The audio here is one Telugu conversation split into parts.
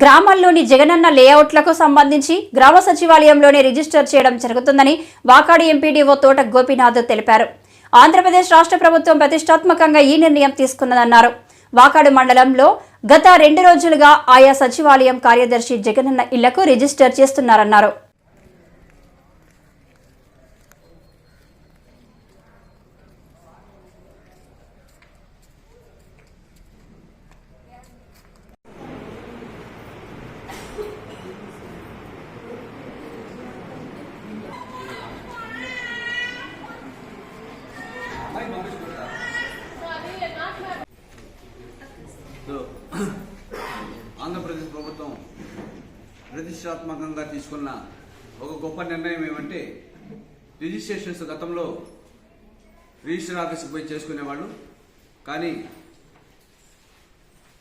గ్రామాల్లోని జగనన్న లేఅవుట్లకు సంబంధించి గ్రామ సచివాలయంలోనే రిజిస్టర్ చేయడం జరుగుతుందని వాకాడు ఎంపీడీఓ తోట గోపీనాథ్ తెలిపారు. ఆంధ్రప్రదేశ్ రాష్ట్ర ప్రభుత్వం ప్రతిష్టాత్మకంగా ఈ నిర్ణయం తీసుకున్నదన్నారు. వాకాడు మండలంలో గత 2 రోజులుగా ఆయా సచివాలయం కార్యదర్శి జగనన్న ఇళ్లకు రిజిస్టర్ చేస్తున్నారన్నారు. ఆంధ్రప్రదేశ్ ప్రభుత్వం ప్రతిష్టాత్మకంగా తీసుకున్న ఒక గొప్ప నిర్ణయం ఏమంటే, రిజిస్ట్రేషన్స్ గతంలో రిజిస్టర్ ఆఫీస్కి పోయి చేసుకునేవాళ్ళు. కానీ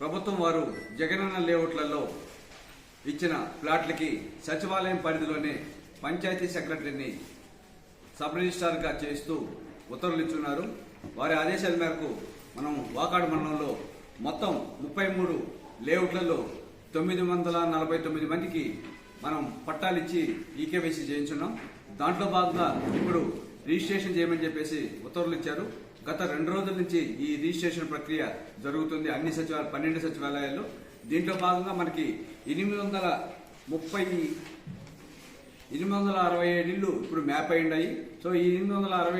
ప్రభుత్వం వారు జగనన్న లేఅవుట్లలో ఇచ్చిన ప్లాట్లకి సచివాలయం పరిధిలోనే పంచాయతీ సెక్రటరీని సబ్ రిజిస్ట్రార్గా చేస్తూ ఉత్తర్వులు ఇచ్చున్నారు. వారి ఆదేశాల మేరకు మనం వాకాడు మండలంలో మొత్తం 33 లేఅవుట్లలో 949 మందికి మనం పట్టాలు ఇచ్చి ఈకేవైసీ చేయించున్నాం. దాంట్లో భాగంగా ఇప్పుడు రిజిస్ట్రేషన్ చేయమని చెప్పేసి ఉత్తర్వులు ఇచ్చారు. గత 2 రోజుల నుంచి ఈ రిజిస్ట్రేషన్ ప్రక్రియ జరుగుతుంది అన్ని 12 సచివాలయాల్లో. దీంట్లో భాగంగా మనకి 867 ఇళ్ళు ఇప్పుడు మ్యాప్ అయి ఉన్నాయి. సో ఈ 867